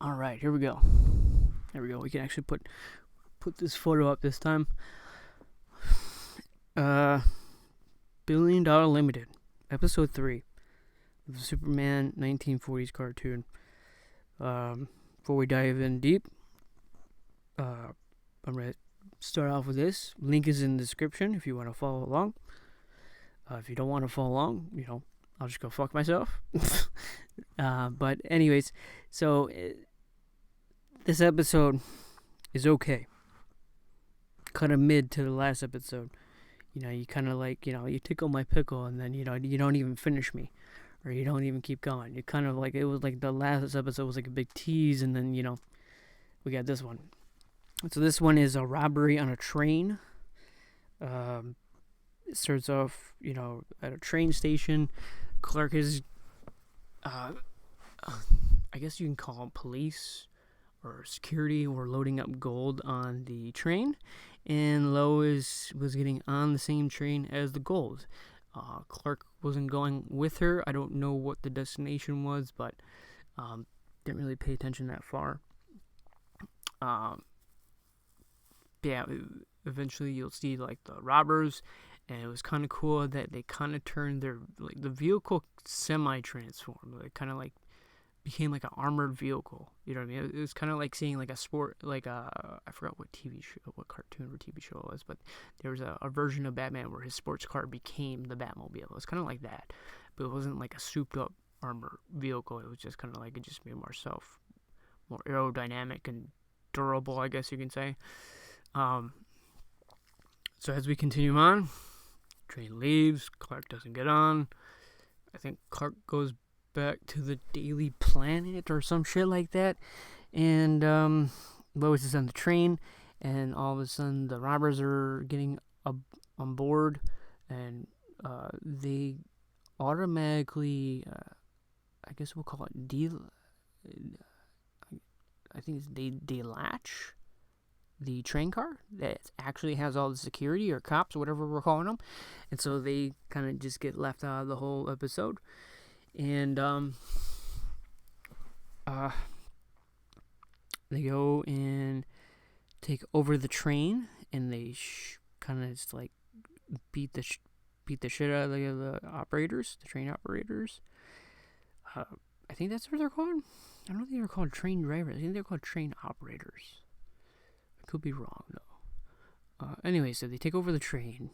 All right, here we go. There we go. We can actually put this photo up this time. $1 Billion Limited, episode 3 of the Superman 1940s cartoon. Before we dive in deep, I'm gonna start off with this. Link is in the description if you want to follow along. If you don't want to follow along, I'll just go fuck myself. But anyways, so this episode is okay. Kind of mid to the last episode. You kind of like, you tickle my pickle, and then, you don't even finish me. Or you don't even keep going. You kind of like, it was like the last episode was like a big tease, and then, we got this one. So this one is a robbery on a train. It starts off, at a train station. Clark is, I guess you can call them police or security, or loading up gold on the train. And Lois was getting on the same train as the gold. Clark wasn't going with her. I don't know what the destination was, but didn't really pay attention that far. Yeah, eventually you'll see like the robbers, and it was kind of cool that they kind of turned their, like, the vehicle semi-transformed. It kind of like became like an armored vehicle. You know what I mean? It was kind of like seeing like a sport, like I forgot what TV show, what cartoon or TV show it was, but there was a version of Batman where his sports car became the Batmobile. It was kind of like that, but it wasn't like a souped up armor vehicle. It was just kind of like, it just made more aerodynamic and durable, I guess you can say. So as we continue on, train leaves. Clark doesn't get on. I think Clark goes back to the Daily Planet or some shit like that, and Lois is on the train, and all of a sudden the robbers are getting on board, and they automatically, I guess we'll call it I think it's delatch the train car that actually has all the security or cops or whatever we're calling them, and so they kind of just get left out of the whole episode. And they go and take over the train, and they kind of just like beat the shit out of the operators, the train operators. I think that's what they're called. I don't think they're called train drivers. I think they're called train operators. I could be wrong though. Anyway, so they take over the train,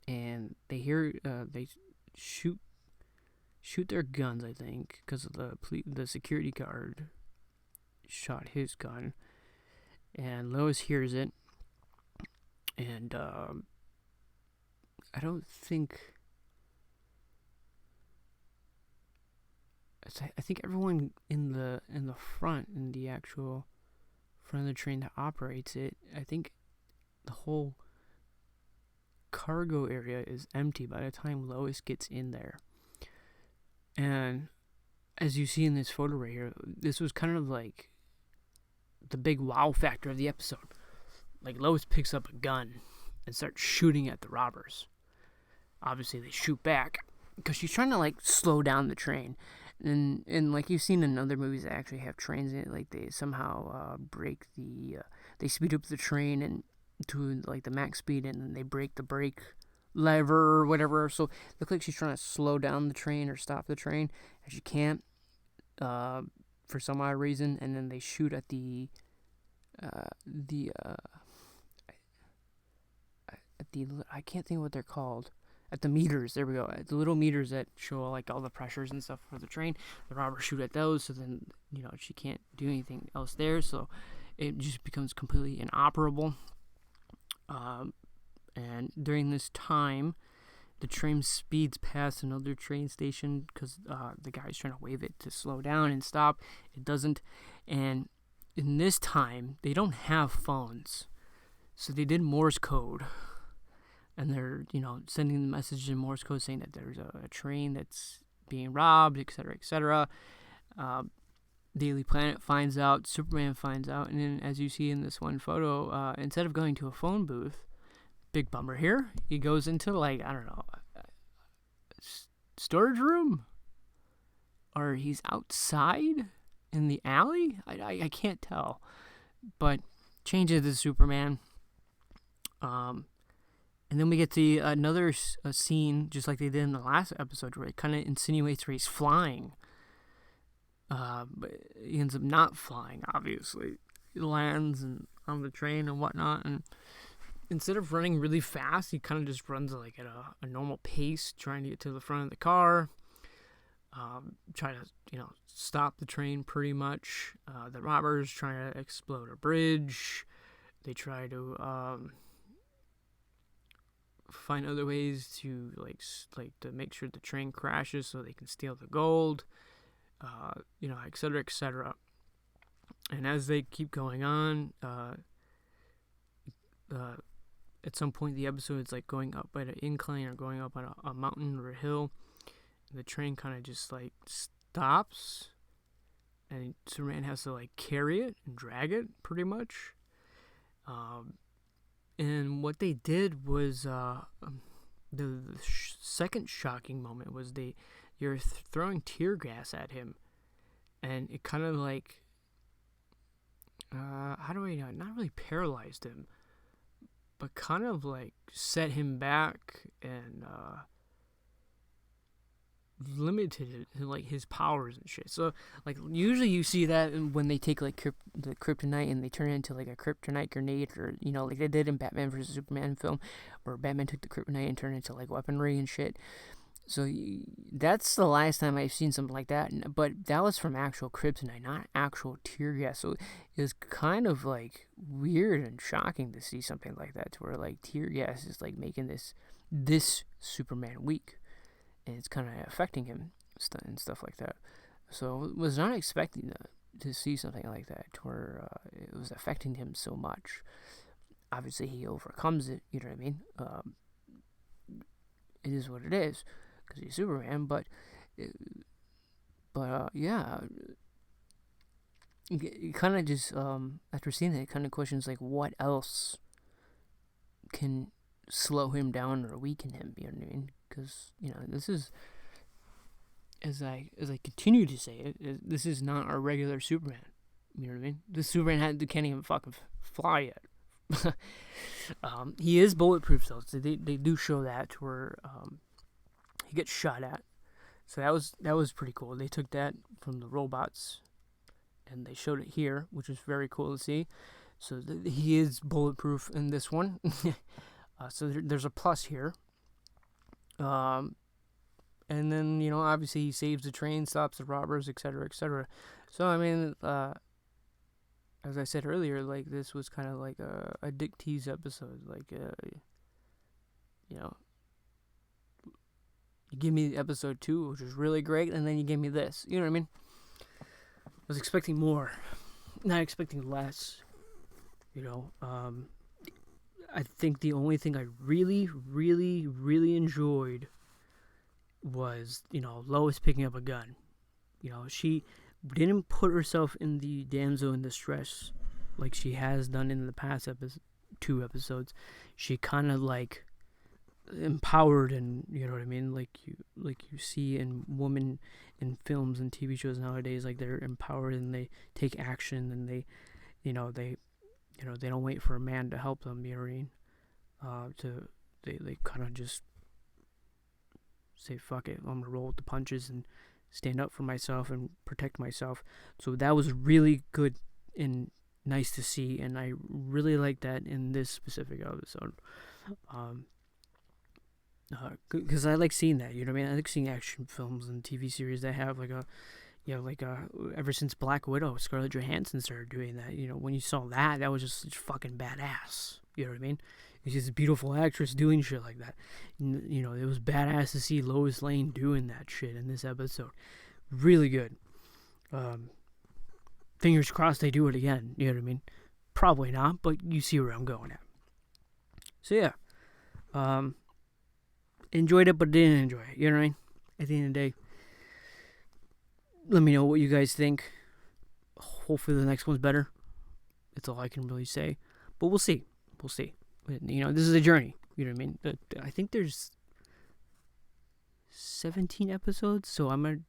and they hear they shoot their guns, I think, because the security guard shot his gun, and Lois hears it, and I don't think, I think everyone in the front, in the actual front of the train that operates it, I think the whole cargo area is empty by the time Lois gets in there. And as you see in this photo right here, this was kind of like the big wow factor of the episode. Like, Lois picks up a gun and starts shooting at the robbers. Obviously they shoot back because she's trying to like slow down the train. And like you've seen in other movies that actually have trains in it, like they somehow break they speed up the train and to like the max speed, and then they break the brake lever or whatever. So it looks like she's trying to slow down the train or stop the train, and she can't for some odd reason. And then they shoot at the I can't think of what they're called. At the meters, there we go. At the little meters that show like all the pressures and stuff for the train, the robbers shoot at those. So then, she can't do anything else there. So it just becomes completely inoperable. And during this time, the train speeds past another train station because the guy's trying to wave it to slow down and stop. It doesn't. And in this time, they don't have phones, so they did Morse code. And they're, sending the message in Morse code saying that there's a train that's being robbed, etc., etc. Daily Planet finds out, Superman finds out, and then as you see in this one photo, instead of going to a phone booth, big bummer here, he goes into like, I don't know, storage room? Or he's outside? in the alley. I can't tell, but changes to Superman. And then we get to another scene, just like they did in the last episode, where it kind of insinuates where he's flying. But he ends up not flying, obviously. He lands on the train and whatnot, and instead of running really fast, he kind of just runs like at a normal pace, trying to get to the front of the car. Try to, stop the train pretty much. The robbers try to explode a bridge. They try to find other ways to like to make sure the train crashes so they can steal the gold, et cetera, et cetera. And as they keep going on, at some point the episode is like going up at an incline or going up on a mountain or a hill, and the train kind of just like stops, and Superman has to like carry it and drag it pretty much. And what they did was the second shocking moment was you're throwing tear gas at him, and it kind of like how do I know? Not really paralyzed him, but kind of like set him back and limited like his powers and shit. So like usually you see that when they take like the kryptonite and they turn it into like a kryptonite grenade, or like they did in Batman vs Superman film, where Batman took the kryptonite and turned it into like weaponry and shit. So that's the last time I've seen something like that, but that was from actual kryptonite, not actual tear gas. So it was kind of like weird and shocking to see something like that, to where like tear gas is like making this Superman weak, and it's kind of affecting him and stuff like that. So was not expecting to see something like that, to where it was affecting him so much. Obviously, he overcomes it. You know what I mean? It is what it is, because he's Superman. But yeah, you kind of just after seeing that, it kind of questions like what else can slow him down or weaken him. You know what I mean? Because this is, as I continue to say it, this is not our regular Superman. You know what I mean? This Superman can't even fucking fly yet. He is bulletproof though. So they do show that, where he gets shot at. So that was pretty cool. They took that from the robots and they showed it here, which was very cool to see. So he is bulletproof in this one. So there's a plus here. And then obviously he saves the train, stops the robbers, etc., etc. So I mean, as I said earlier, like this was kind of like a Dick Tease episode. Like, you give me episode 2, which was really great, and then you give me this. You know what I mean? I was expecting more, not expecting less. I think the only thing I really, really, really enjoyed was, Lois picking up a gun. She didn't put herself in the damsel in distress like she has done in the past 2 episodes. She kind of like empowered, and you know what I mean, like you see in women in films and TV shows nowadays, like they're empowered and they take action, and they they don't wait for a man to help them. You know what I mean? They kind of just say, fuck it, I'm gonna roll with the punches and stand up for myself and protect myself. So that was really good and nice to see, and I really like that in this specific episode. Because I like seeing that, you know what I mean? I like seeing action films and TV series that have ever since Black Widow, Scarlett Johansson started doing that. When you saw that was just fucking badass. You know what I mean? It's just a beautiful actress doing shit like that. It was badass to see Lois Lane doing that shit in this episode. Really good. Fingers crossed they do it again. You know what I mean? Probably not, but you see where I'm going at. So yeah. Enjoyed it, but didn't enjoy it. You know what I mean? At the end of the day, let me know what you guys think. Hopefully the next one's better. That's all I can really say. But we'll see. We'll see. This is a journey. You know what I mean? I think there's 17 episodes, so I'm going to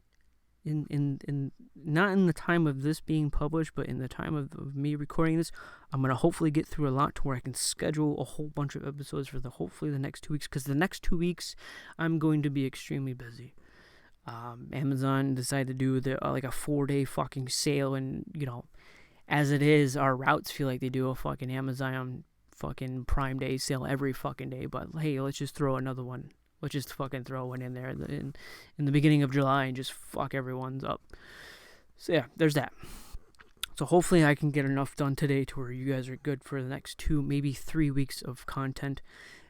in not in the time of this being published, but in the time of me recording this, I'm gonna hopefully get through a lot to where I can schedule a whole bunch of episodes for hopefully the next 2 weeks, because the next 2 weeks I'm going to be extremely busy. Amazon decided to do like a 4-day fucking sale, and as it is, our routes feel like they do a fucking Amazon fucking Prime Day sale every fucking day. But hey, let's just throw another one. Let's just fucking throw one in there in the beginning of July and just fuck everyone's up. So yeah, there's that. So hopefully I can get enough done today to where you guys are good for the next 2, maybe 3 weeks of content.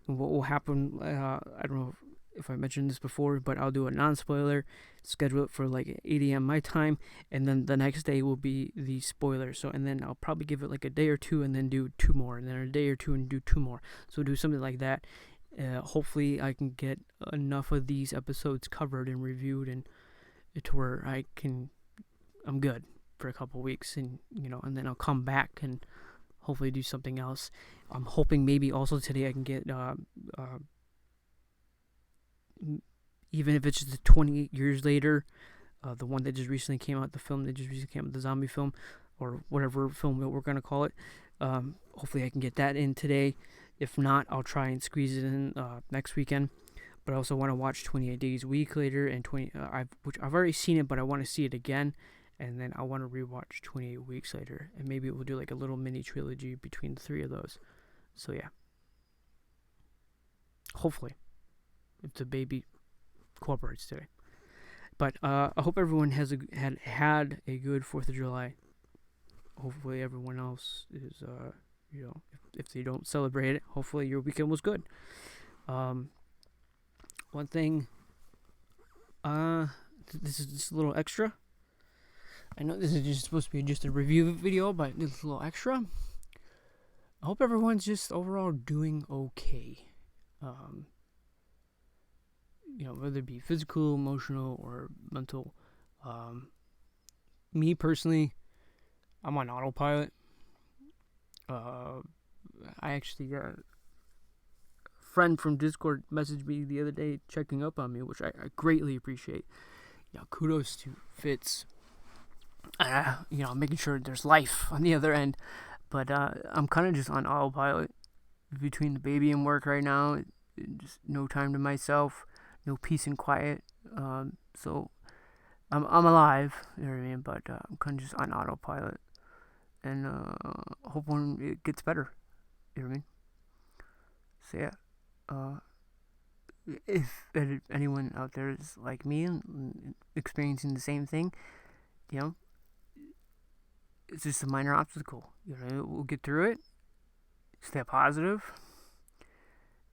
And what will happen, I don't know if I mentioned this before, but I'll do a non-spoiler, schedule it for like 8 a.m. my time, and then the next day will be the spoiler. So, and then I'll probably give it like a day or two and then do 2 more, and then a day or 2 and do 2 more. So do something like that. Hopefully I can get enough of these episodes covered and reviewed, and to where I'm good for a couple weeks, and and then I'll come back and hopefully do something else. I'm hoping maybe also today I can get even if it's just 28 years later, the one that just recently came out, the film that just recently came out, the zombie film, or whatever film that we're gonna call it. Hopefully I can get that in today. If not, I'll try and squeeze it in next weekend. But I also want to watch 28 Days a Week later, and which I've already seen it, but I want to see it again, and then I want to rewatch 28 Weeks later, and maybe we'll do like a little mini trilogy between the 3 of those. So yeah, hopefully, if the baby cooperates today. But I hope everyone had a good 4th of July. Hopefully everyone else is if they don't celebrate it, hopefully your weekend was good. One thing, this is just a little extra. I know this is just supposed to be just a review video, but this is a little extra. I hope everyone's just overall doing okay. Whether it be physical, emotional, or mental. Me personally, I'm on autopilot. I actually got a friend from Discord messaged me the other day checking up on me, which I greatly appreciate. Kudos to Fitz. Making sure there's life on the other end. But I'm kind of just on autopilot between the baby and work right now. Just no time to myself, no peace and quiet. So I'm alive, you know what I mean? But I'm kind of just on autopilot, and hoping it gets better, you know what I mean? So yeah, if anyone out there is like me and experiencing the same thing, it's just a minor obstacle. We'll get through it. Stay positive,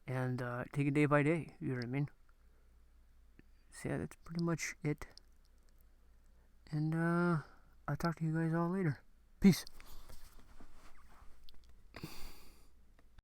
and take it day by day. You know what I mean? So yeah, that's pretty much it. And I'll talk to you guys all later. Peace.